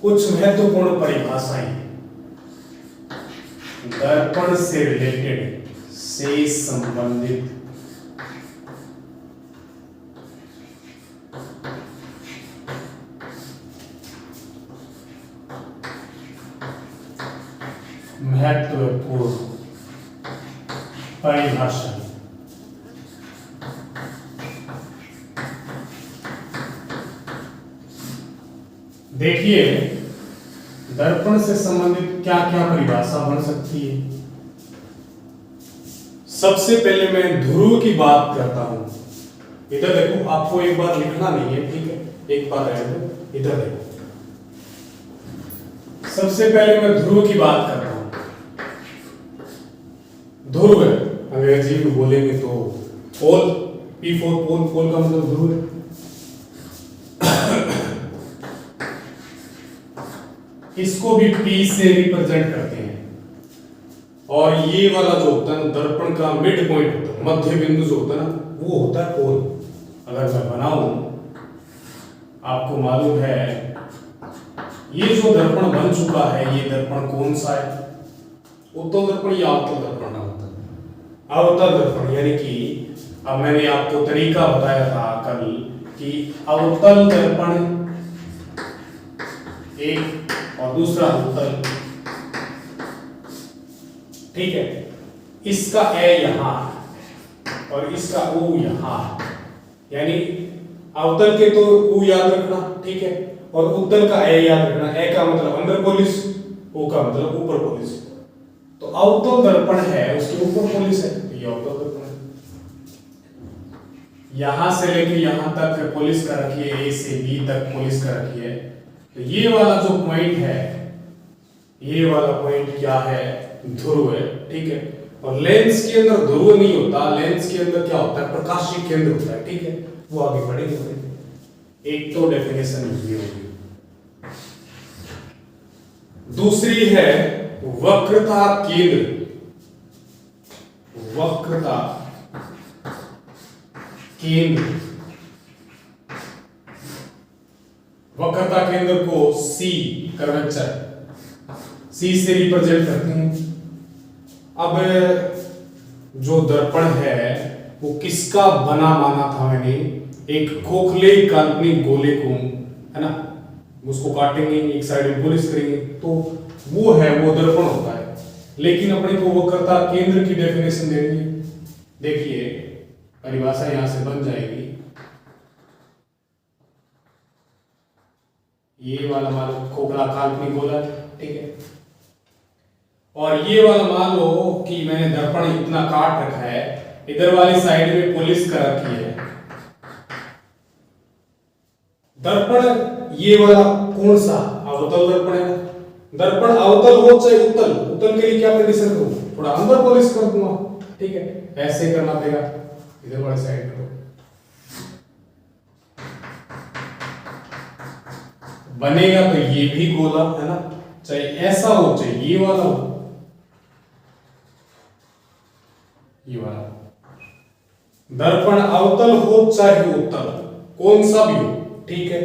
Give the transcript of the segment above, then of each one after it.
कुछ महत्वपूर्ण परिभाषाएं दर्पण से रिलेटेड, से संबंधित महत्वपूर्ण परिभाषा। देखिए दर्पण से संबंधित क्या क्या परिभाषा बन सकती है। सबसे पहले मैं ध्रुव की बात करता हूं। इधर देखो, आपको एक बार लिखना नहीं है, ठीक है, एक बार रहने दो। इधर देखो, सबसे पहले मैं ध्रुव की बात करता हूं। ध्रुव है, अंग्रेजी में बोलेंगे तो पोल, पी फॉर पोल, पोल का मतलब ध्रुव है। इसको भी P से रिप्रेजेंट करते हैं। और ये वाला जो होता है ना, दर्पण का मिड पॉइंट होता है, मध्य बिंदु जो होता है ना, वो होता है पोल। अगर मैं बनाऊं, आपको मालूम है ये जो दर्पण बन चुका है, ये दर्पण कौन सा है? उत्तल दर्पण या अवतल दर्पण? अवतल दर्पण। यानी कि अब मैंने आपको तरीका बताया था कल कि अवतल दर्पण एक और दूसरा उत्तल, ठीक है। इसका ए यहां और इसका ऊ यहां, यानी अवतल के तो ऊ याद रखना, ठीक है, और उत्तल का ए याद रखना। ए का मतलब अंदर पोलिस, ऊ का मतलब ऊपर पोलिस। तो अवतल दर्पण है, उसके ऊपर पोलिस है, तो ये अवतल दर्पण है। यहां से लेके यहां तक पोलिस का रखिए, ए से बी तक पोलिस का रखिए। तो ये वाला जो पॉइंट है, ये वाला पॉइंट क्या है? ध्रुव है, ठीक है। और लेंस के अंदर ध्रुव नहीं होता, लेंस के अंदर क्या होता है? प्रकाशीय केंद्र होता है, ठीक है। वो आगे बढ़ेंगे। एक तो डेफिनेशन ये होगी। दूसरी है वक्रता केंद्र। वक्रता केंद्र, वक्रता केंद्र को C कर्वेचर, C से रिप्रेजेंट करते हैं। अब जो दर्पण है वो किसका बना माना था मैंने? एक खोखले काल्पनिक गोले को, है ना, उसको काटेंगे, एक साइड में पॉलिश करेंगे, तो वो है, वो दर्पण होता है। लेकिन अपने को वक्रता केंद्र की डेफिनेशन देंगे। देखिए परिभाषा यहां से बन जाएगी। ये वाला मान लो खोखला काल्पनिक गोला, ठीक है, और ये वाला मान लो कि मैंने दर्पण इतना काट रखा है, इधर वाली साइड में पॉलिश कर रखी है। दर्पण ये वाला कौन सा? अवतल दर्पण है। दर्पण अवतल हो चाहे उत्तल, उत्तल के लिए क्या कंडीशन करूं? थोड़ा अंदर पॉलिश कर दूंगा, ठीक है, ऐसे करना पड़ेगा। इधर वाली साइड करो, बनेगा तो ये भी गोला, है ना, चाहे ऐसा हो चाहे ये वाला हो, ये वाला। दर्पण अवतल हो चाहे उत्तल, कौन सा भी हो, ठीक है,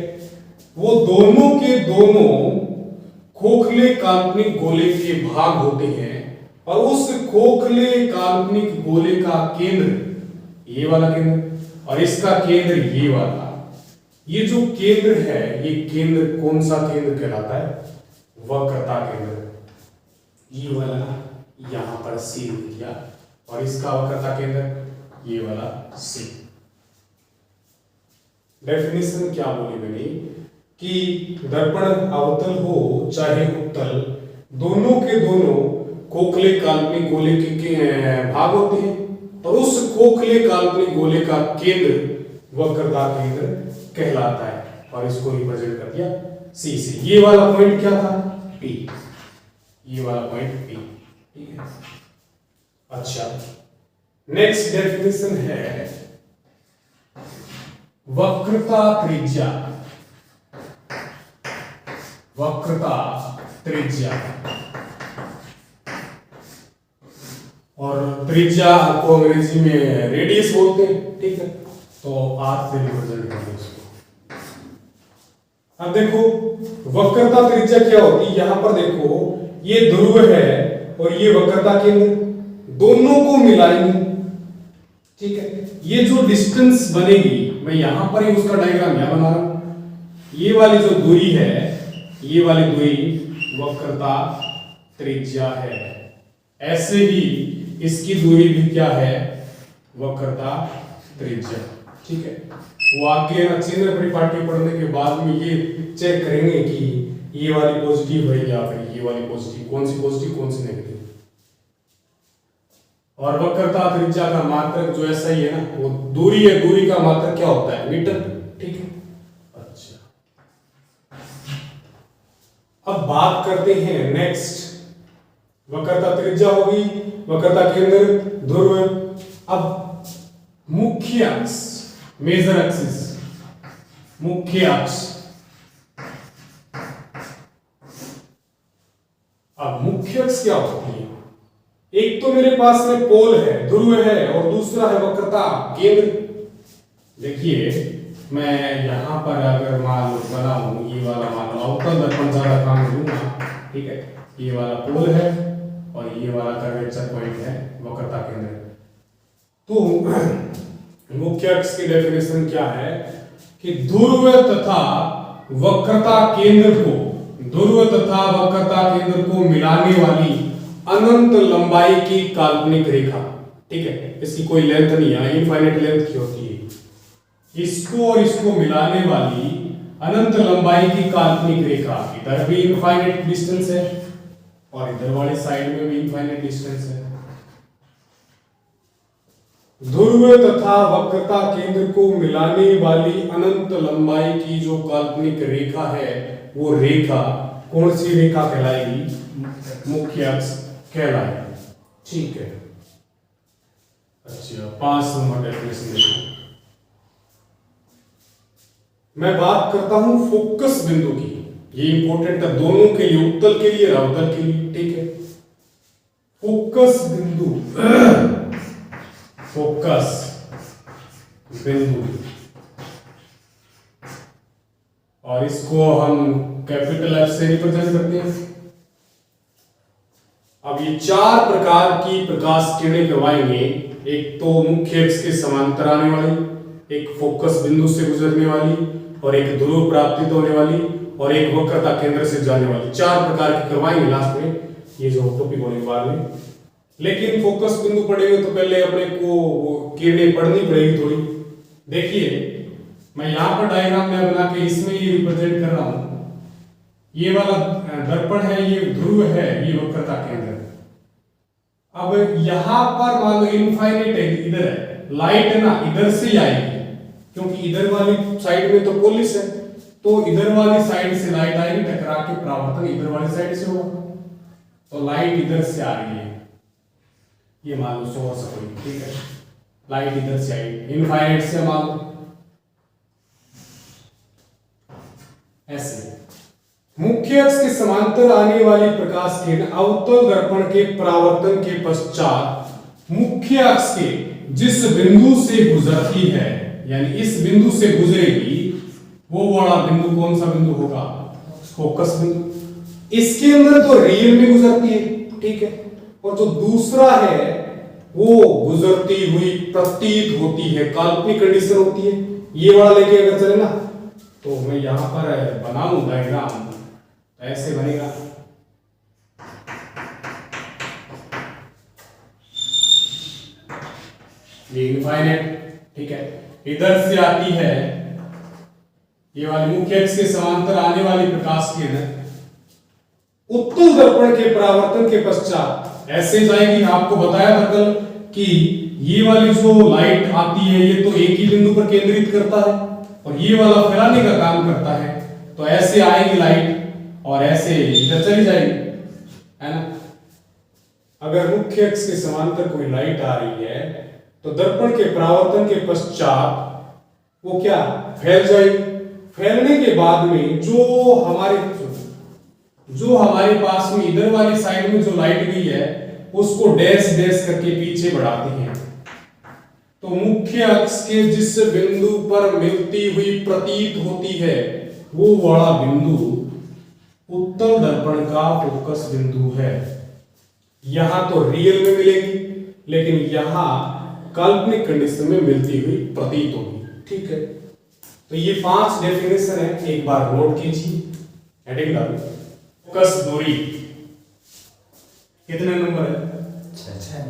वो दोनों के दोनों खोखले काल्पनिक गोले के भाग होते हैं। और उस खोखले काल्पनिक गोले का केंद्र ये वाला केंद्र, और इसका केंद्र ये वाला। ये जो केंद्र है, ये केंद्र कौन सा केंद्र कहलाता है? वक्रता केंद्र। ये वाला यहां पर C लिख दिया, और इसका वक्रता केंद्र ये वाला C। डेफिनेशन क्या बोली मैंने कि दर्पण अवतल हो चाहे उत्तल, दोनों के दोनों खोखले काल्पनिक गोले के भाग होते हैं। और उस खोखले काल्पनिक गोले का केंद्र वक्रता केंद्र कहलाता है। और इसको रिप्रेजेंट कर दिया C से। ये वाला पॉइंट क्या था? P। ये वाला पॉइंट P, ठीक है। अच्छा, नेक्स्ट डेफिनेशन है वक्रता त्रिज्या। वक्रता त्रिज्या, और त्रिज्या आपको अंग्रेजी में रेडियस बोलते हैं, ठीक है, तो R से रिप्रेजेंट करते हैं इसको। अब देखो वक्रता त्रिज्या क्या होती है, यहां पर देखो ये ध्रुव है और ये वक्रता केंद्र, दोनों को मिलाएंगे, ठीक है। ये जो डिस्टेंस बनेगी, मैं यहां पर ही उसका डायग्राम यहां बना रहा हूं। ये वाली जो दूरी है, ये वाली दूरी वक्रता त्रिज्या है। ऐसे ही इसकी दूरी भी क्या है, वक्रता त्रिज्या, ठीक है। वो आगे ना चिन्ह परिपाटी पढ़ने के बाद में ये चेक करेंगे कि ये वाली पॉजिटिव है या फिर ये वाली पॉजिटिव, कौन सी नेगेटिव। और वक्रता त्रिज्या का मात्रक जो ऐसा ही है ना, वो दूरी है, दूरी का मात्रक क्या होता है, मीटर, ठीक है। अच्छा, अब बात करते हैं नेक्स्ट, वक्रता त्रिज्या होगी, वक्रता केंद्र, ध्रुव। अब मुख्य अक्ष, मेजर एक्सिस, मुख्य अक्ष। अब मुख्य अक्ष क्या होती है, एक तो मेरे पास में पोल है, ध्रुव है, और दूसरा है वक्रता केंद्र। देखिए मैं यहां पर अगर मान बनाऊं, ये वाला मान लो अवतल दर्पण ज्यादा काम लूंगा, ठीक है। ये वाला पोल है और ये वाला कर्वेचर पॉइंट है वक्रता केंद्र। तो मुख्य अक्ष की डेफिनेशन क्या है कि ध्रुव तथा वक्रता केंद्र को, ध्रुव तथा वक्रता केंद्र को मिलाने वाली अनंत लंबाई की काल्पनिक रेखा, ठीक है। इसकी कोई लेंथ नहीं है, इनफाइनाइट लेंथ की होती है। इसको और इसको मिलाने वाली अनंत लंबाई की काल्पनिक रेखा, इधर भी इनफाइनाइट डिस्टेंस है और इधर वाले साइड में भी इनफाइनाइट डिस्टेंस है। ध्रुव तथा वक्रता केंद्र को मिलाने वाली अनंत लंबाई की जो काल्पनिक रेखा है, वो रेखा कौन सी रेखा कहलाएगी, मुख्य अक्ष कहलाएगी, ठीक है। अच्छा, 5 नंबर डेफिनेशन देखो। मैं बात करता हूं फोकस बिंदु की, ये इंपॉर्टेंट है दोनों के लिए, उत्तल के लिए, अवतल के लिए, ठीक है। फोकस बिंदु, फोकस बिंदु, और इसको हम कैपिटल एफ से रिप्रेजेंट करते हैं। अब ये 4 प्रकार की प्रकाश किरणें करवाएंगे, एक तो मुख्य अक्ष के समांतर आने वाली, एक फोकस बिंदु से गुजरने वाली, और एक ध्रुव प्राप्तित होने वाली, और एक वक्रता केंद्र से जाने वाली। 4 प्रकार की करवाएंगे लास्ट में, ये जो टॉपिक होने के बाद में। लेकिन फोकस बिंदु पढ़ेंगे तो पहले अपने को किरणें पढ़नी पड़ेगी थोड़ी। देखिए मैं यहां पर डायग्राम में बना के इसमें ये रिप्रेजेंट कर रहा हूं। ये वाला दर्पण है, ये ध्रुव है, ये वक्रता केंद्र। अब यहां पर मान लो इनफाइनाइट है, इधर है लाइट है ना, इधर से ही आएगी, क्योंकि इधर वाली साइड में तो पोलिस है, तो इधर वाली साइड से लाइट आएगी, टकरा के परावर्तन इधर वाली साइड से होगा, तो लाइट इधर से आ रही है। ये मान लो सोर्स है, ठीक है, लाइट इधर से आई, इनफाइनाइट से मान लो ऐसे। मुख्य अक्ष के समांतर आने वाली प्रकाश किरण अवतल दर्पण के परावर्तन के पश्चात मुख्य अक्ष के जिस बिंदु से गुजरती है, यानी इस बिंदु से गुजरेगी, वो वाला बिंदु कौन सा बिंदु होगा, फोकस बिंदु। इसके अंदर तो रियल में गुजरती है, ठीक है, और जो दूसरा है वो गुजरती हुई प्रतीत होती है, काल्पनिक कंडीशन होती है। ये वाला लेके अगर चले ना, तो मैं यहां पर बनाऊं डायग्राम, ऐसे बनेगा। ये इनफाइनाइट, ठीक है, इधर से आती है ये वाली मुख्य अक्ष के समांतर आने वाली प्रकाश किरण उत्तल दर्पण के परावर्तन के पश्चात ऐसे जाएगी। आपको बताया था कल कि ये वाली जो लाइट आती है, ये तो एक ही बिंदु पर केंद्रित करता है और ये वाला फैलाने का काम करता है, तो ऐसे आएगी लाइट और ऐसे इधर चली जाएगी, है ना। अगर मुख्य अक्ष के समांतर कोई लाइट आ रही है तो दर्पण के परावर्तन के पश्चात वो क्या फैल जाएगी। फैलने के बाद में जो हमारे पास में इधर वाली साइड में जो लाइट गई है उसको डैश डैश करके पीछे बढ़ाते हैं, तो मुख्य अक्ष के जिस बिंदु पर मिलती हुई प्रतीत होती है वो वाला बिंदु उत्तल दर्पण का फोकस बिंदु है। यहां तो रियल में मिलेगी, लेकिन यहां काल्पनिक कंडीशन में मिलती हुई प्रतीत होगी। ठीक है, तो ये 5 डेफिनेशन है, एक बार नोट कीजिए। हेडिंग डालो, फोकस दूरी कितने नंबर है?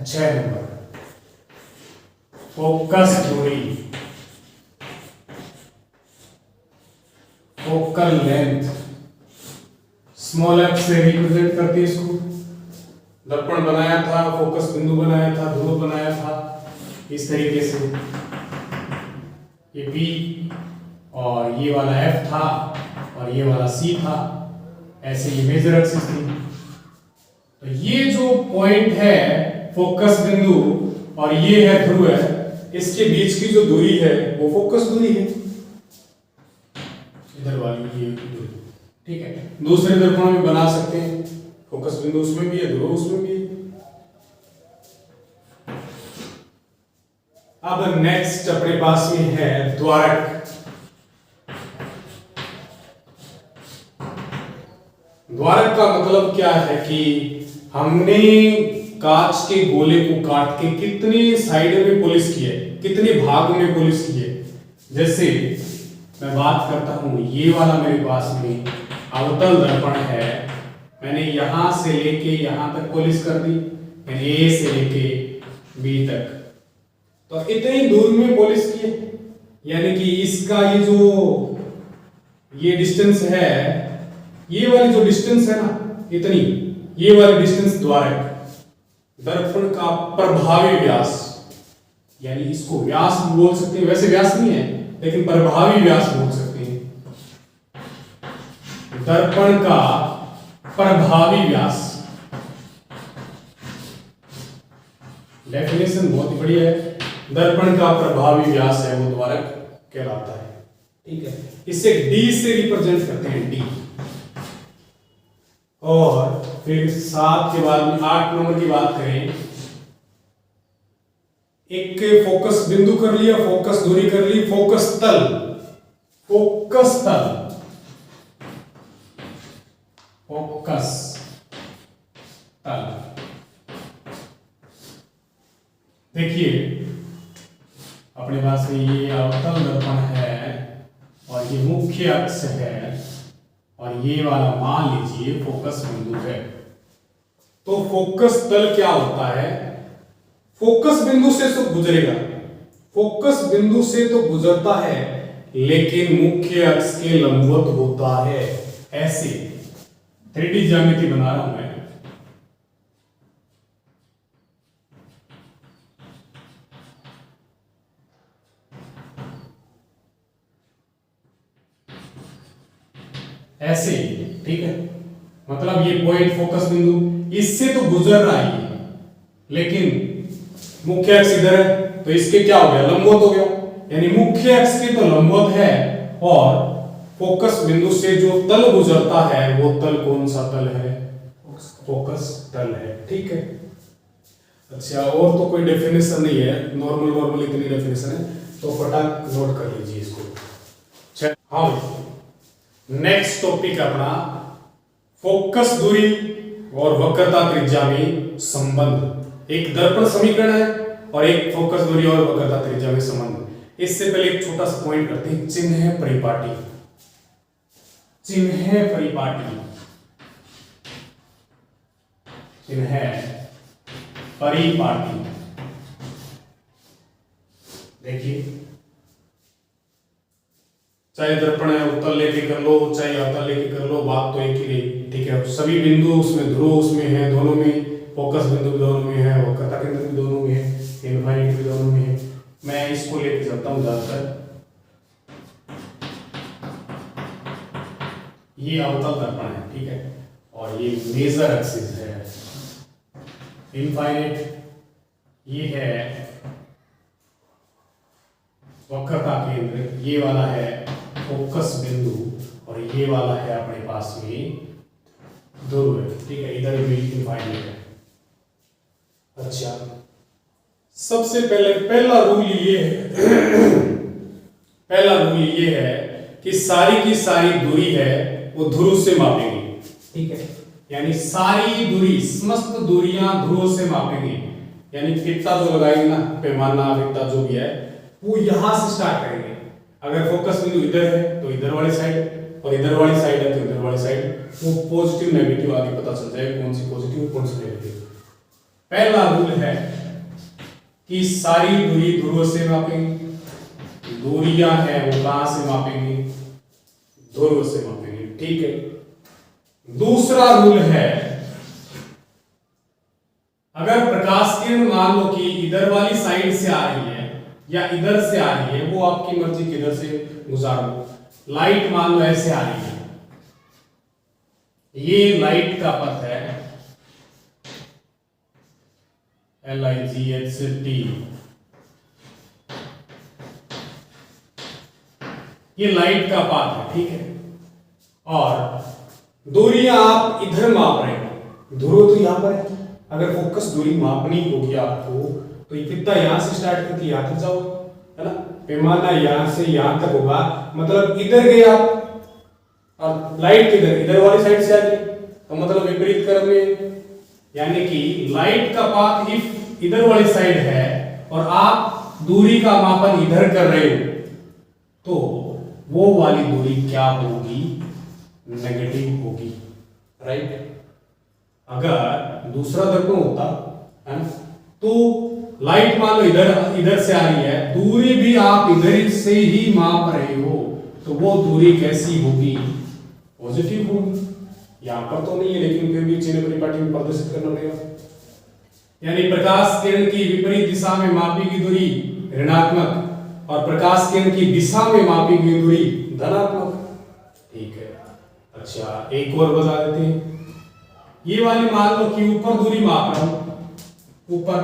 6 नंबर। फोकस दूरी, फोकल लेंथ, स्मॉल एफ से रिप्रेजेंट करती है इसको। दर्पण बनाया था, फोकस बिंदु बनाया था, ध्रुव बनाया था इस तरीके से, ये P और ये वाला F था और ये वाला C था, ऐसे ये मेजर एक्सिस थी। तो ये जो पॉइंट है फोकस बिंदु और ये है ध्रुव है, इसके बीच की जो दूरी है वो फोकस दूरी है, इधर वाली ये दूरी। ठीक है, दूसरे दर्पण में बना सकते हैं, फोकस बिंदु उसमें भी है, ध्रुव उसमें भी है। अब नेक्स्ट अपने पास में है द्वारक। द्वारक का मतलब क्या है कि हमने कांच के गोले को काट के कितने साइड में पॉलिश किए, कितने भाग में पॉलिश किए। जैसे मैं बात करता हूं, ये वाला मेरे पास में अवतल दर्पण है, मैंने यहां से लेके यहां तक पॉलिश कर दी, मैंने ए से लेके बी तक, तो इतनी दूर में पॉलिश किए, यानी कि इसका ये जो ये डिस्टेंस है, ये वाली जो डिस्टेंस है ना इतनी, ये वाली डिस्टेंस द्वारक। दर्पण का प्रभावी व्यास, यानी इसको व्यास भी बोल सकते हैं, वैसे व्यास नहीं है लेकिन प्रभावी व्यास बोल सकते हैं। दर्पण का प्रभावी व्यास, डेफिनेशन बहुत ही बढ़िया है। दर्पण का प्रभावी व्यास है वो द्वारक कहलाता है। ठीक है, इसे D से रिप्रेजेंट करते हैं, D। और फिर 7 के बाद में 8 नंबर की बात करें, एक फोकस बिंदु कर लिया, फोकस दूरी कर ली, फोकस तल। फोकस तल, फोकस तल, देखिए अपने पास में ये अवतल दर्पण है और ये मुख्य अक्ष है और ये वाला मान लीजिए फोकस बिंदु है। तो फोकस तल क्या होता है? फोकस बिंदु से तो गुजरेगा, फोकस बिंदु से तो गुजरता है, लेकिन मुख्य अक्ष के लंबवत होता है। ऐसे 3D ज्यामिति बना रहा हूं मैं। ऐसे, ठीक है, मतलब ये पॉइंट फोकस बिंदु इससे तो गुजर रहा है, लेकिन मुख्य अक्ष इधर है, तो इसके क्या हो गया? लंबवत हो गया। यानी मुख्य अक्ष के तो लंबवत है और फोकस बिंदु से जो तल गुजरता है वो तल कौन सा तल है? फोकस तल है। ठीक है, अच्छा, और तो कोई डेफिनेशन नहीं है, नॉर्मल इतनी डेफिनेशन है, तो फटाक नोट कर लीजिए इसको। हाँ, नेक्स्ट टॉपिक अपना फोकस दूरी और वक्रता त्रिज्या में संबंध। एक दर्पण समीकरण है और एक फोकस दूरी और वक्रता त्रिज्या में संबंध। इससे पहले एक छोटा सा पॉइंट करते हैं, चिन्ह परिपाटी। चिन्ह परिपाटी, चिन्ह परिपाटी, देखिए, चाहे दर्पण है उत्तल लेके कर लो, चाहे अवतल लेके कर लो, बात तो एक ही रही। ठीक है, सभी बिंदु उसमें, ध्रुव उसमें है, दोनों में, फोकस बिंदु भी दोनों में है, वक्रता केंद्र भी दोनों में है, इनफाइनाइट भी दोनों में है। मैं इसको लेके चलता हूं ज्यादातर। ये अवतल दर्पण है, ठीक है, और ये मेजर एक्सिस है। इनफाइनाइट ये है वक्रता केंद्र, ये वाला है फोकस बिंदु और ये वाला है अपने पास में ध्रुव। ठीक है, इधर भी इनफाइनाइट है। अच्छा, सबसे पहले पहला रूल ये है पहला रूल ये है कि सारी की सारी दूरी है वो ध्रुव से मापेंगे, ठीक है। यानी सारी दूरी, समस्त दूरियां ध्रुव से मापेंगे। यानी फिता जो लगाएंगे ना, पैमाना फिता जो भी है वो यहां से स्टार्ट करेंगे। अगर फोकस बिंदु इधर है तो इधर वाली साइड, और इधर वाली साइड है तो इधर वाली साइड। वो पॉजिटिव नेगेटिव आगे पता चल जाएगा कौन सी पॉजिटिव कौन सी नेगेटिव। पहला रूल है कि सारी दूरी ध्रुव से मापेंगे। दूरियां हैं वो कहां से मापेंगे? ध्रुव से मापेंगे, ठीक है। दूसरा रूल है, अगर प्रकाश किरण मान लो कि इधर वाली साइड से आ रही है या इधर से आ रही है, वो आपकी मर्जी किधर से गुजारो। लाइट मान लो ऐसे आ रही है, ये लाइट का पथ है LIGHT, ये लाइट का पाथ है, ठीक है। और दूरियां आप इधर माप रहे हो, ध्रुव तो यहां पर है। अगर फोकस दूरी मापनी होगी आपको तो ये कितना यहां से स्टार्ट करके यहां तक जाओ, है ना। पैमाना यहां से यहां तक होगा, मतलब इधर गए आप और लाइट किधर, इधर वाली साइड से आ गई, तो मतलब विपरीत क्रम में। यानी कि लाइट का पाथ इफ इधर वाली साइड है और आप दूरी का मापन इधर कर रहे हो, तो वो वाली दूरी क्या होगी? नेगेटिव होगी, राइट। अगर दूसरा दर्पण होता है ना, तो लाइट मान लो इधर से आ रही है, दूरी भी आप इधर से ही माप रहे हो, तो वो दूरी कैसी होगी? पॉजिटिव होगी। यहां पर तो नहीं है, लेकिन फिर भी चिन्ह परिपाटी में प्रदर्शित करना पड़ेगा। यानी प्रकाश किरण की विपरीत दिशा में मापी गई दूरी ऋणात्मक और प्रकाश किरण की दिशा में मापी गई दूरी धनात्मक, ठीक है। अच्छा, एक और बता देते हैं। ये वाली मान लो कि ऊपर दूरी माप रहा हूं, ऊपर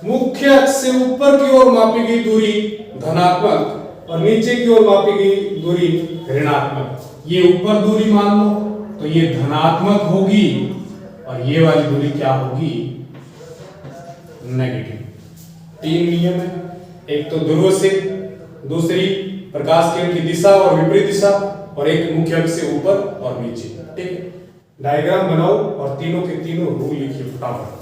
मुख्य अक्ष से ऊपर की ओर मापी गई दूरी धनात्मक और नीचे की ओर मापी गई दूरी ऋणात्मक। ये ऊपर दूरी मान लो तो ये धनात्मक होगी और ये वाली दूरी क्या होगी? नेगेटिव। तीन नियम है, एक तो ध्रुव से, दूसरी प्रकाश किरण की दिशा और विपरीत दिशा, और एक मुख्य अक्ष से ऊपर और नीचे, ठीक है। डायग्राम बनाओ और तीनों के तीनों रूल लिखिए फटाफट।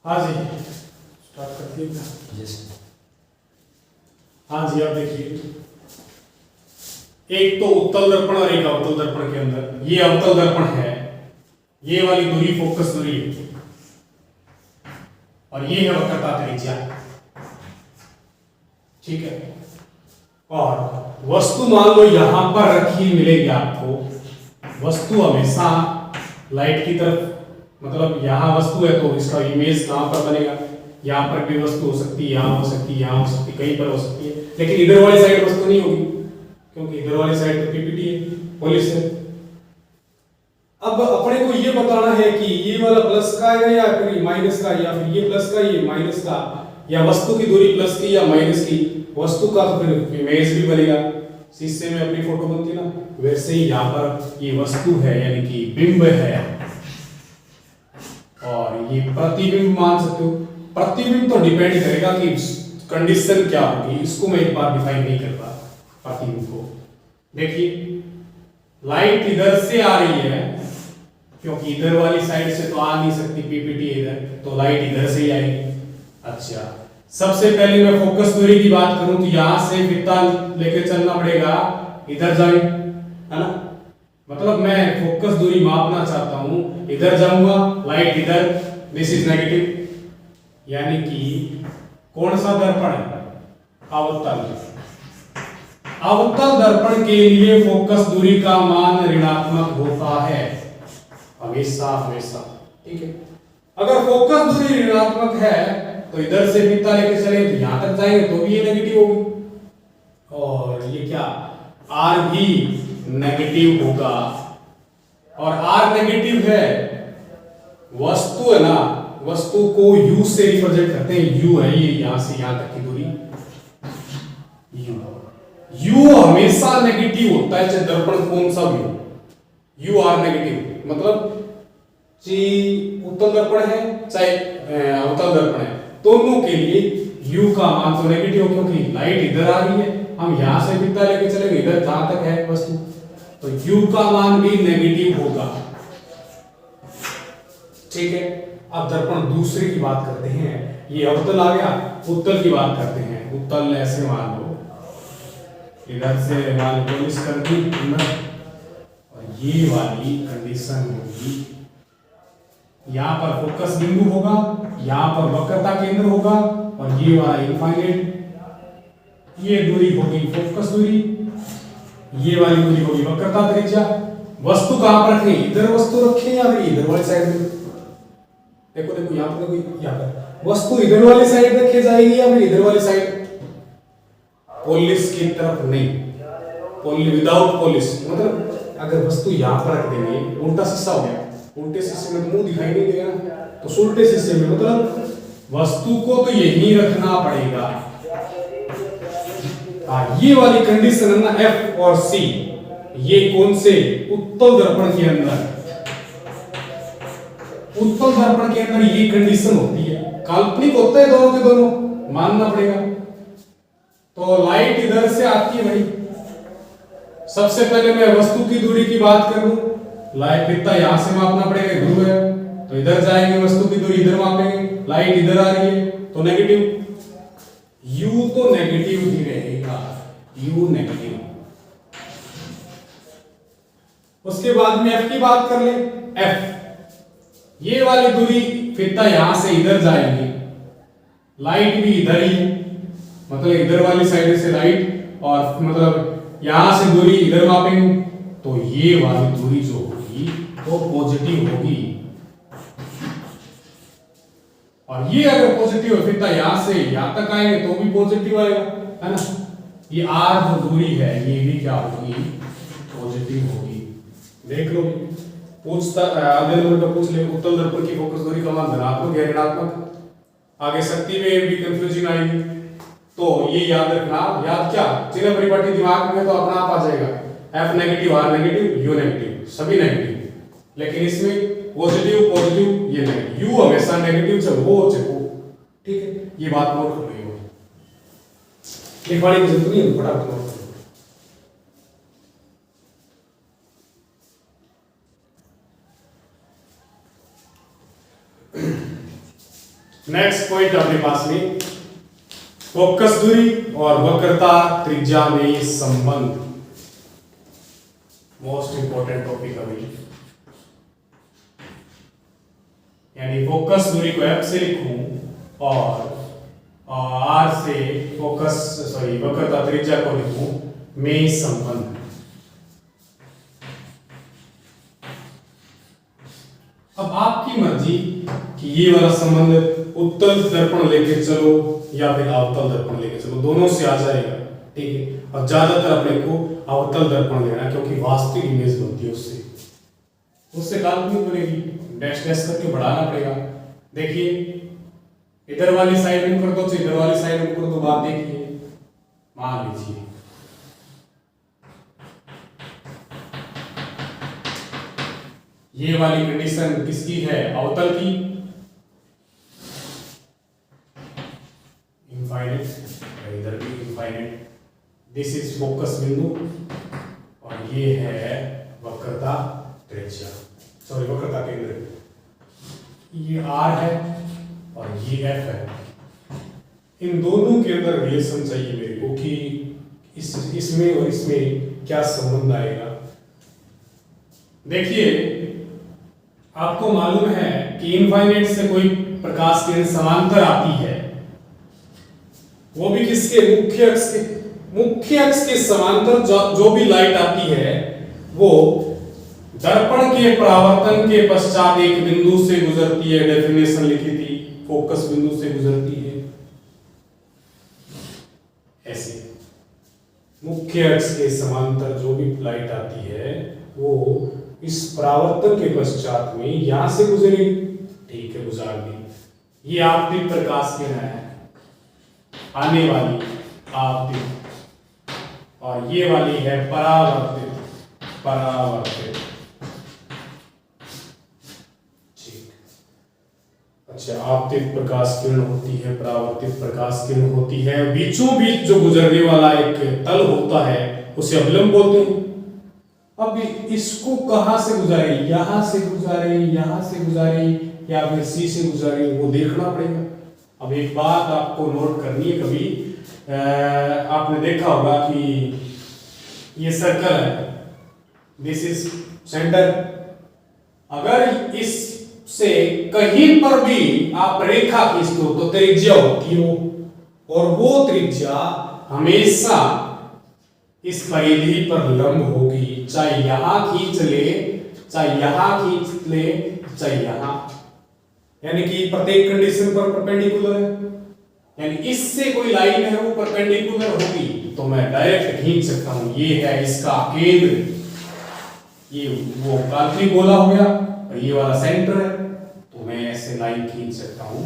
हाँ जी, स्टार्ट करते हैं। यस। हाँ जी, अब देखिए, एक तो उत्तल दर्पण और एक अवतल दर्पण के अंदर, ये अवतल दर्पण है, ये वाली दूरी फोकस दूरी है और ये है वक्रता त्रिज्या, ठीक है। और वस्तु मान लो यहां पर रखी मिलेगी आपको। वस्तु हमेशा लाइट की तरफ, मतलब यहां वस्तु है तो इसका इमेज कहां पर बनेगा? यहां पर भी वस्तु हो सकती है, यहां हो सकती है, यहां हो सकती है, कहीं पर हो सकती है, लेकिन इधर वाली साइड वस्तु नहीं होगी क्योंकि इधर वाली साइड तो पीपीटी है, पुलिस है। अब अपने को ये बताना है कि ये वाला प्लस का है या फिर माइनस का, या फिर ये प्लस का ये माइनस का, या वस्तु की दूरी प्लस की या माइनस की। वस्तु का तो फिर इमेज भी बनेगा, शीशे में अपनी फोटो बनती है ना, वैसे ही यहाँ पर ये वस्तु है यानी कि बिंब है और ये प्रतिबिंब मान सकते हो। प्रतिबिंब तो डिपेंड करेगा कि कंडीशन क्या होगी, इसको मैं एक बार डिफाइन नहीं करता प्रतिबिंब को। देखिए, लाइट इधर से आ रही है क्योंकि इधर वाली साइड से तो आ नहीं सकती पीपीटी इधर, तो लाइट इधर से ही आएगी। अच्छा, सबसे पहले मैं फोकस दूरी की बात करूं तो यहां से फिता लेके चलना पड़ेगा, इधर जाए, है ना। मतलब मैं फोकस दूरी मापना चाहता हूं, इधर जाऊंगा, लाइट इधर, दिस इज नेगेटिव। यानी कि कौन सा दर्पण है? अवतल। अवतल दर्पण के लिए फोकस दूरी का मान ऋणात्मक होता है हमेशा हमेशा, ठीक है। अगर फोकस दूरी ऋणात्मक है तो इधर से फिता लेके चले तो यहां तक जाएंगे तो भी ये नेगेटिव होगी, और ये क्या R भी नेगेटिव होगा। और R नेगेटिव है, वस्तु है ना, वस्तु को U से रिप्रेजेंट करते हैं। U है ये, यहां से यहां तक की दूरी U हमेशा नेगेटिव होता है, चाहे दर्पण कौन सा भी हो। U R नेगेटिव मतलब उत्तल दर्पण है चाहे अवतल दर्पण है, दोनों के लिए u का मान तो नेगेटिव, क्योंकि लाइट इधर आ रही है, हम यहां से फीता लेके चलेंगे इधर जहां तक है वस्तु, तो u का मान भी नेगेटिव होगा। ठीक है, अब दर्पण दूसरे की बात करते हैं। ये अवतल आ गया, उत्तल की बात करते हैं। उत्तल ऐसे मान लो, इधर से मान लो पुलिस कर दी अंदर, और ये वाली कंडीशन होगी, यहाँ पर फोकस बिंदु होगा, यहाँ पर वक्रता केंद्र होगा, और ये वाला इनफाइनाइट, ये दूरी होगी फोकस दूरी, ये वाली दूरी होगी वक्रता त्रिज्या। वस्तु कहां पर रखें, इधर वस्तु रखें या फिर इधर वाली साइड में? देखो देखो यहाँ पर देखो, यहाँ पर वस्तु इधर वाली साइड रखी जाएगी या फिर इधर वाली साइड? पोलिस की तरफ नहीं, विदाउट पोलिस, मतलब अगर वस्तु यहाँ पर रख देंगे, उल्टा शीशा हो गया, उल्टे शीशे में तो मुंह दिखाई नहीं देगा ना, तो उल्टे शीशे में मतलब वस्तु को तो यही रखना पड़ेगा। ये वाली कंडीशन है ना F और C, ये कौन से उत्तल दर्पण के अंदर, उत्तल दर्पण के अंदर ये कंडीशन होती है। काल्पनिक होता है दोनों के दोनों, मानना पड़ेगा। तो लाइट इधर से आती है भाई, सबसे पहले मैं वस्तु की दूरी की बात कर लूं, लाइट कितना यहां से मापना पड़ेगा, ध्रुव है तो इधर जाएंगे, वस्तु की दूरी इधर मापेंगे, लाइट इधर आ रही है तो नेगेटिव, U तो नेगेटिव ही रहेगा, U नेगेटिव। उसके बाद में F की बात कर ले, F ये वाली दूरी फिरता यहां से इधर जाएगी, लाइट भी इधर ही, मतलब इधर वाली साइड से लाइट, और मतलब यहां से दूरी इधर मापेंगे, तो ये वाली दूरी जो होगी वो पॉजिटिव होगी। और ये अगर पॉजिटिव है, फिर यहां से यहां तक आएंगे तो भी पॉजिटिव आएगा, है ना। ये r जो दूरी है ये भी क्या होगी, पॉजिटिव होगी। देख लो, पूछता अगले नंबर पे पूछ ले, उत्तल दर्पण की फोकस दूरी का मान धनात्मक या ऋणात्मक, आगे शक्ति में भी कंफ्यूजन आएगी, तो ये याद रखना। याद क्या, चिन्ह परिपाटी दिमाग में तो अपना आप आ जाएगा, F negative, R negative, U negative, सभी नेगेटिव, लेकिन इसमें पॉजिटिव पॉजिटिव ये नेगेटिव, U हमेशा नेगेटिव से वो हो, ठीक है, ये बात नोट कर लो, लिखवाने की जरूरत नहीं है, फटाफट नोट कर लो। नेक्स्ट पॉइंट अपने पास में, फोकस दूरी और वक्रता त्रिज्या में संबंध, मोस्ट इंपॉर्टेंट टॉपिक अभी, यानी फोकस दूरी को F से लिखूं और R से वक्रता त्रिज्या को लिखूं, में संबंध। अब आपकी मर्जी कि ये वाला संबंध उत्तल दर्पण लेके चलो या फिर अवतल दर्पण लेके चलो, दोनों से आ जाएगा, ठीक है। और ज्यादातर अपने को अवतल दर्पण लेना, क्योंकि वास्तविक इमेज बनती है उससे काल्पनिक बनेगी, डैश डैश करके बढ़ाना पड़ेगा। देखिए इधर वाली साइड में कर दो तो इधर वाली साइड में कर दो, बात देखिए, मान लीजिए ये वाली कंडीशन किसकी है, अवतल की, इनफाइनाइट, इधर भी इनफाइनाइट, दिस इज फोकस बिंदु, और ये है वक्रता त्रिज्या, वक्रता केंद्र, ये R है और ये F है। इन दोनों के अंदर रिलेशन चाहिए मेरे को कि इसमें और इसमें क्या संबंध आएगा। देखिए आपको मालूम है कि इनफाइनाइट से कोई प्रकाश किरण समांतर आती है, वो भी किसके, मुख्य अक्ष के समांतर जो भी लाइट आती है वो दर्पण के परावर्तन के पश्चात एक बिंदु से गुजरती है, डेफिनेशन लिखी थी, फोकस बिंदु से गुजरती है। ऐसे मुख्य अक्ष के समांतर जो भी लाइट आती है वो इस परावर्तन के पश्चात में यहां से गुजरेगी, ठीक है, गुजार दी। ये आपतित प्रकाश किरण है, आने वाली आपतित, और ये वाली है परावर्तित, अच्छा, आपतित प्रकाश किरण होती है, परावर्तित प्रकाश किरण होती है, बीचों बीच जो गुजरने वाला एक तल होता है उसे अभिलंब बोलते हैं। अब इसको कहां से गुजारे, यहां से गुजारे, यहां से गुजारे, या फिर सी से गुजारे, वो देखना पड़ेगा। अब एक बात आपको नोट करनी है, कभी आपने देखा होगा कि ये सर्कल है, दिस इज सेंटर। अगर इस से कहीं पर भी आप रेखा खींच दो तो त्रिज्या होती है वो, और वो त्रिज्या हमेशा इस परिधि पर लंब होगी, चाहे यहां खींच ले, चाहे यहां खींच ले, चाहे यहां, यानी कि प्रत्येक कंडीशन पर परपेंडिकुलर है। यानी इससे कोई लाइन है वो परपेंडिकुलर होगी तो मैं डायरेक्ट खींच सकता हूं। ये है इसका केंद्र, ये वो काल्पनिक गोला हो गया, और ये वाला सेंटर है, तो मैं ऐसे लाइन खींच सकता हूं।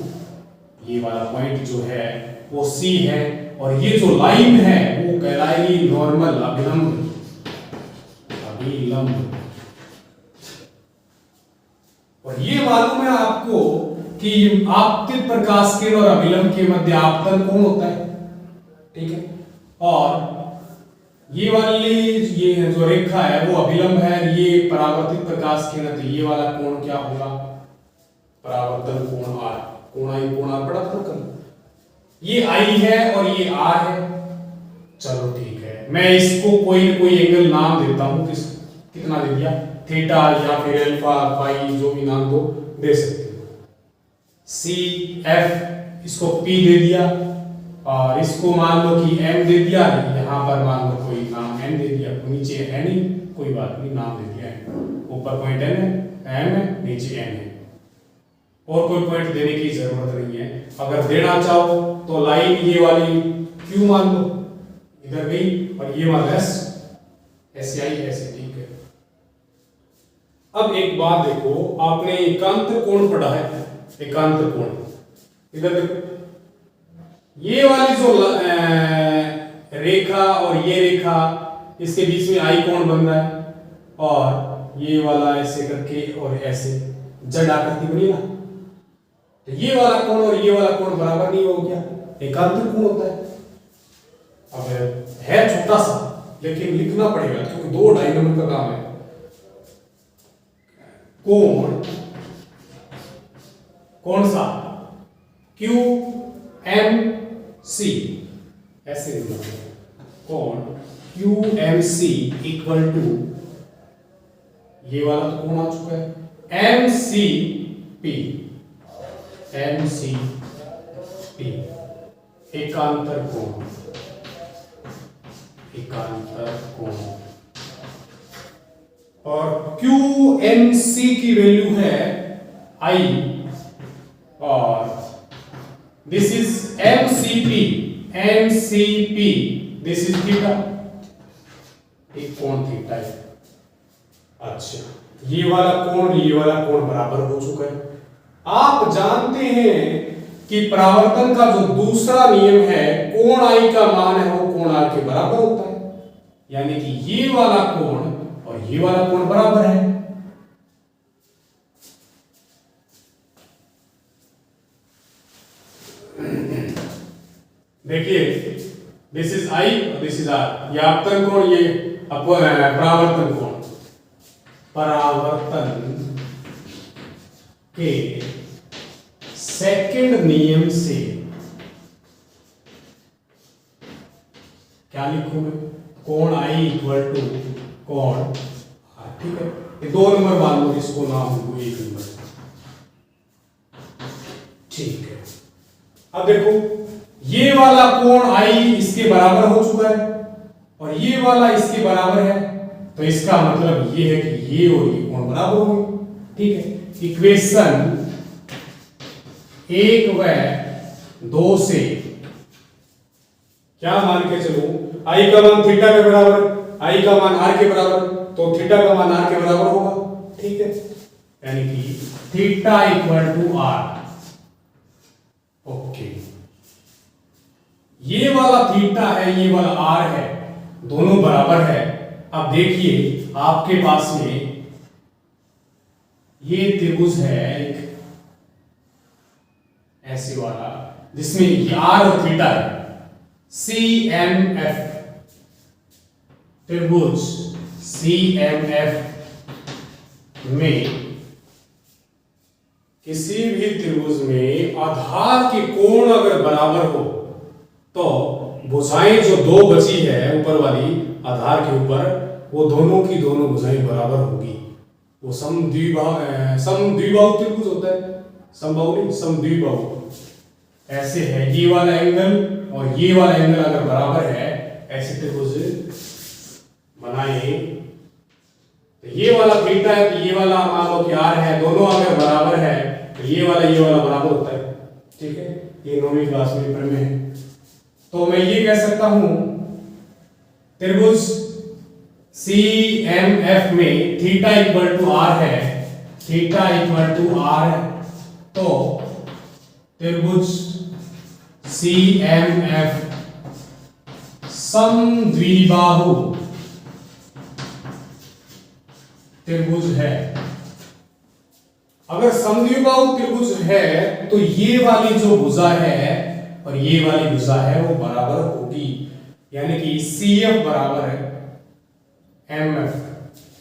ये वाला पॉइंट जो है वो सी है, और ये जो लाइन है वो कहलाएगी नॉर्मल, अभिलंब, अभिलंब। और ये मालूम है आपको कि आपतित प्रकाश किरण और अभिलंब के मध्य आपतन कोण होता है, ठीक है। और ये वाली ये जो रेखा है वो अभिलंब है, ये परावर्तित प्रकाश किरण, तो ये वाला कोण क्या होगा, परावर्तन कोण आर, कोण आई कोण आर बड़ा फर्क है। ये आई है और ये आर है, चलो ठीक है, मैं इसको कोई न कोई एंगल नाम देता हूं, कितना दे दिया, थीटा या फिर अल्फा, पाई, जो भी नाम दो दे सकते हो। सी एफ, इसको पी दे दिया, और इसको मान लो कि m दे दिया, यहां पर मान लो कोई नाम n दे दिया, नीचे n ही, कोई बात नहीं, नाम दे दिया है, ऊपर पॉइंट n है, m है, नीचे n है, और कोई पॉइंट देने की जरूरत नहीं है। अगर देना चाहो तो लाइन ये वाली q मान लो, इधर गई, और ये वाला s, ऐसे आई ऐसे, ठीक है। अब एक बात देखो, आपने एकांत कोण पढ़ा है, एकांत कोण, इधर देखो, ये वाली जो रेखा और ये रेखा, इसके बीच में आई कोण बन रहा है, और ये वाला ऐसे करके और ऐसे जड़ आकृति बनी ना, तो ये वाला कोण और ये वाला कोण बराबर नहीं हो गया, एकांत कोण होता है। अब है छोटा सा, लेकिन लिखना पड़ेगा क्योंकि दो डायनामिक का काम है। कोण कौन सा, क्यू एम सी, ऐसे लिखना है, कोण Q M C equal to, ये वाला तो कोण आ चुका है, M C P, M C P, एकांतर कोण, एकांतर कोण। और क्यू एम सी की वैल्यू है आई, और this is M C P, M C P, this is theta, एक कोण थीटा है। अच्छा, ये वाला कोण बराबर हो चुका है। आप जानते हैं कि परावर्तन का जो दूसरा नियम है, कोण आई का मान है वो कोण आर के बराबर होता है, यानी कि ये वाला कोण और ये वाला कोण बराबर है। देखिए, दिस इज आई और दिस इज आर, ये आपतन कोण, ये परावर्तन कोण। परावर्तन के सेकंड नियम से क्या लिखूं मैं, कोण आई इक्वल टू कोण आर, ठीक है। ये 2 नंबर मान लो, इसको नाम दो 1 नंबर, ठीक है। अब देखो, ये वाला कोण आई इसके बराबर हो चुका है, और ये वाला इसके बराबर है, तो इसका मतलब ये है कि ये और ये कोण बराबर होंगे, ठीक है। इक्वेशन 1 व 2 से क्या मान के चलो, आई का मान थीटा के बराबर, आई का मान आर के बराबर, तो थीटा का मान आर के बराबर होगा, ठीक है। यानी कि theta equal to R, okay. ये वाला थीटा है, ये वाला आर है, दोनों बराबर है। अब देखिए, आपके पास में ये त्रिभुज है एक, ऐसे वाला जिसमें आर और थीटा है, CMF त्रिभुज CMF में किसी भी त्रिभुज में आधार के कोण अगर बराबर हो तो भुजाएं जो दो बची है ऊपर वाली आधार के ऊपर, वो दोनों की दोनों भुजाएं बराबर होगी। वो समद्विबाहु त्रिभुज होता है, समबाहु नहीं, समद्विबाहु। ऐसे है ये वाला एंगल और ये वाला एंगल अगर बराबर है, ऐसे त्रिभुज बनाए तो ये वाला थीटा है तो ये वाला मान लो कि आर है, दोनों अगर बराबर है तो ये वाला बराबर होता है। ठीक है, ये 9वीं क्लास में पेपर में है। तो मैं ये कह सकता हूं त्रिभुज CMF में थीटा इक्वल टू आर है, थीटा इक्वल टू आर है, तो त्रिभुज CMF समद्विबाहु त्रिभुज है। अगर समद्विबाहु त्रिभुज है तो ये वाली जो भुजा है और ये वाली भुजा है वो बराबर होगी, यानी कि CF बराबर है MF,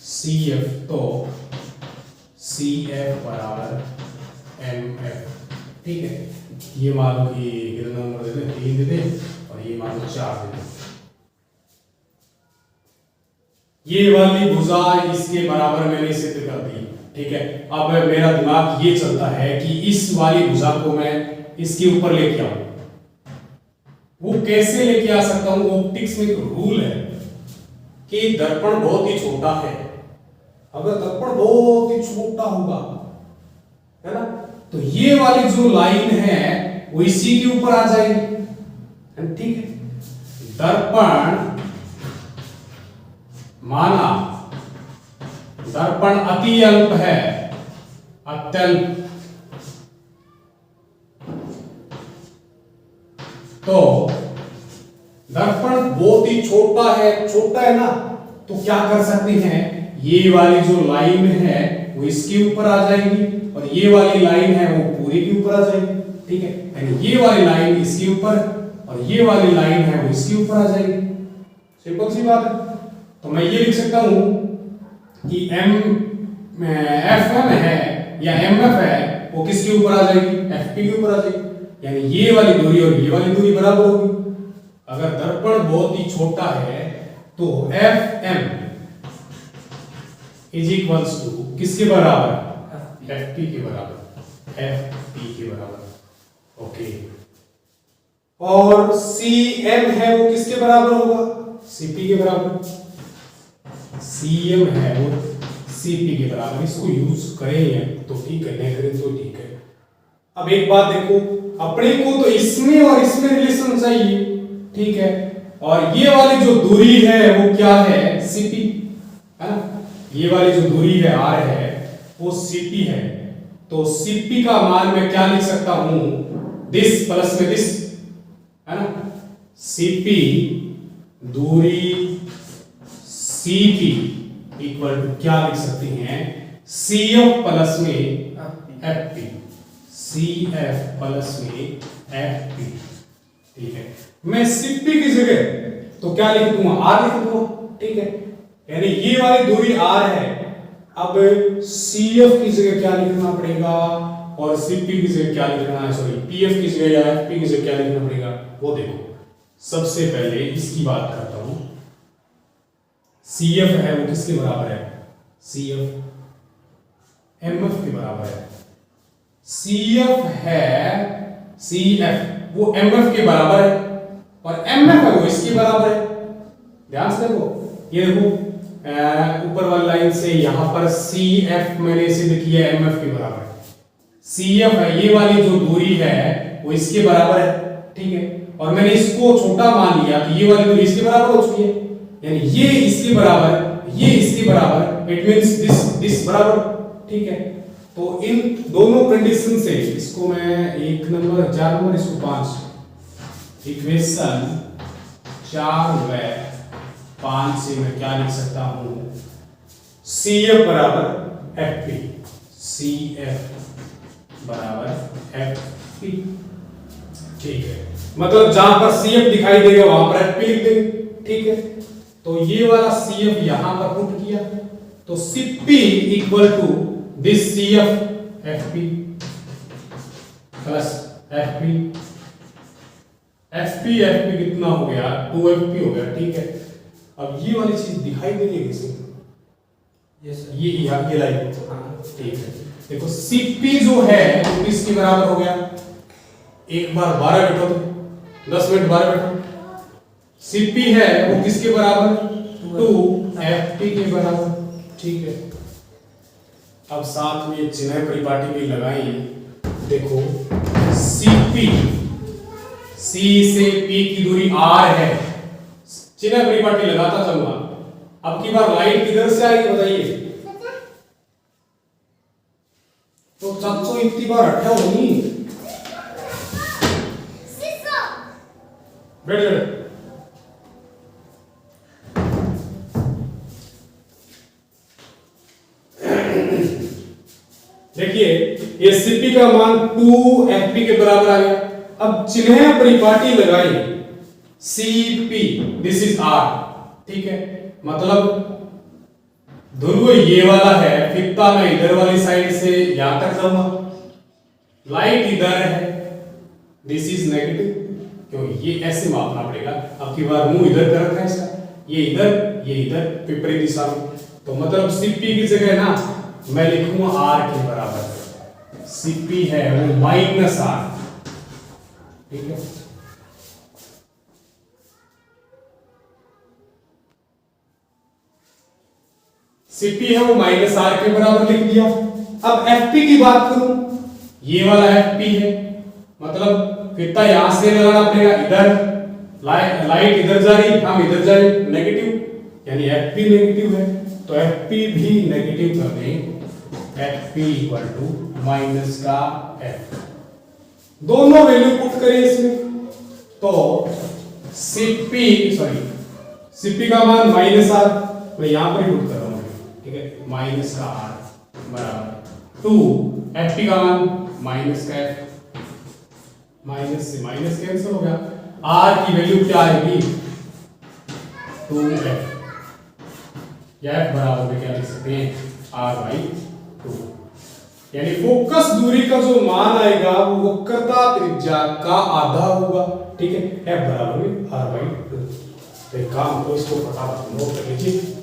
CF तो CF बराबर MF। ठीक है, ये मान लो कि कितना नंबर दे दे, 3 दे दे और ये मान लो 4 दे दे। ये वाली भुजा इसके बराबर मैंने सिद्ध कर दी। ठीक है, अब मेरा दिमाग ये चलता है कि इस वाली भुजा को मैं इसके ऊपर लेके आऊं। वो कैसे लेके आ सकता हूं? ऑप्टिक्स में एक रूल है कि दर्पण बहुत ही छोटा है। अगर दर्पण बहुत ही छोटा होगा, है ना, तो ये वाली जो लाइन है वो इसी के ऊपर आ जाएगी। ठीक है, दर्पण माना दर्पण अति अल्प है, अत्यल्प, तो दर्पण बहुत ही छोटा है ना, तो क्या कर सकते हैं, ये वाली जो लाइन है वो इसके ऊपर आ जाएगी और ये वाली लाइन है वो पूरी के ऊपर आ जाएगी। ठीक है, यानी ये वाली लाइन इसके ऊपर और ये वाली लाइन है वो इसके ऊपर आ जाएगी। सिंपल सी बात है। तो मैं ये लिख सकता हूं कि FM है या MF है वो किसके ऊपर आ जाएगी, FP के ऊपर आ जाएगी, यानी ये वाली दूरी और ये वाली दूरी बराबर होगी। अगर दर्पण बहुत ही छोटा है तो FM इज इक्वल्स टू किसके बराबर, FP के बराबर, FP के बराबर। ओके, और CM है वो किसके बराबर होगा, CP के बराबर। CM है वो CP के बराबर। इसको यूज करें तो ठीक है, नहीं करें तो ठीक है। अब एक बात देखो, अपने को तो इसमें और इसमें रिलेशन चाहिए। ठीक है, और ये वाली जो दूरी है वो क्या है, CP है ना, ये वाली जो दूरी है R है वो CP है। तो CP का मान मैं क्या लिख सकता हूं, दिस प्लस में दिस, है ना, CP दूरी CP इक्वल टू क्या लिख सकते हैं, CF प्लस में FP, CF प्लस में FP। ठीक है, मैं CP की जगह तो क्या लिख दूंगा, R लिख दूंगा। ठीक है, यानी ये वाली दूरी R है। अब CF की जगह क्या लिखना पड़ेगा और CP की जगह क्या लिखना है, सॉरी PF की जगह या FP की जगह क्या लिखना पड़ेगा, वो देखो। सबसे पहले इसकी बात करता हूं, CF है वो किसके बराबर है, CF MF के बराबर है। CF है, CF वो MF के बराबर है और MF है वो इसके बराबर है। ध्यान से देखो, ये देखो ऊपर वाली लाइन से यहां पर CF मैंने सिद्ध किया MF के बराबर है। CF है ये वाली जो दूरी है वो इसके बराबर है। ठीक है, और मैंने इसको छोटा मान लिया कि ये वाली दूरी इसके बराबर हो चुकी है, यानी ये इसके बराबर, ये इसके बराबर, इट मींस दिस बराबर। ठीक है, तो इन दोनों कंडीशन से इसको मैं 1 नंबर 4 नंबर इसको 5, इक्वेशन 4 व 5 से मैं क्या लिख सकता हूं, CF बराबर FP, CF बराबर FP। ठीक है, मतलब जहां पर CF दिखाई देगा वहां पर FP लिख देंगे, ठीक है। तो ये वाला CF यहां पर पुट किया, तो CP equal to this CF FP plus FP कितना हो गया, 2FP हो गया, ठीक है। अब ये वाली चीज दिखाई दे रही है किसी को? ये लाइन, ठीक है। देखो CP जो है वो किसके बराबर हो गया, एक बार 12 बैठो तो 10 मिनट 12 बैठो, CP है वो किसके बराबर, 2FP के बराबर, ठीक है। अब साथ में चिन्ह परिपाटी भी लगाई, देखो CP, C से P की दूरी R है, चिन्ह परिपाटी लगाता चलूंगा। अब की बार लाइट किधर से आएगी बताइए, तो 700 इतनी बार हटा होनी, बैठ बैठ। देखिए ये CP का मान 2FP के बराबर आ गया। अब चिन्ह परिपाटी लगाई, CP दिस इज R, ठीक है। मतलब ध्रुव ये वाला है, फित्ता मैं इधर वाली साइड से यहां तक जाऊंगा, लाइट इधर है, दिस इज नेगेटिव, क्यों ये ऐसे मापना पड़ेगा। अब की बार मुंह इधर कर रखा है इसका, ये इधर विपरीत दिशा में, तो मतलब CP की जगह ना मैं लिखूंगा R के बराबर, CP है वो -R, ठीक है। CP है वो -R के बराबर लिख दिया। अब FP की बात करूं, ये वाला FP है, मतलब फित्ता यहां से लगाना पड़ेगा, इधर लाइट इधर जा रही, हम इधर जा रहे, नेगेटिव, यानी FP नेगेटिव है, तो FP भी नेगेटिव कर दें, FP इक्वल टू माइनस का F, दोनों वैल्यू पुट करें इसमें, तो CP का मान -R, मैं यहां पर ही पुट कर रहा हूं, ठीक है, माइनस का R बराबर 2, FP का मान माइनस का F, माइनस से माइनस कैंसिल हो गया, R की वैल्यू क्या आएगी 2F, या F बराबर में क्या लिख सकते हैं R/2, यानी फोकस दूरी का जो मान आएगा वो वक्रता त्रिज्या का आधा होगा, ठीक है, F बराबर में R/2। तो एक काम तो इसको फटाफट नोट कर लीजिए।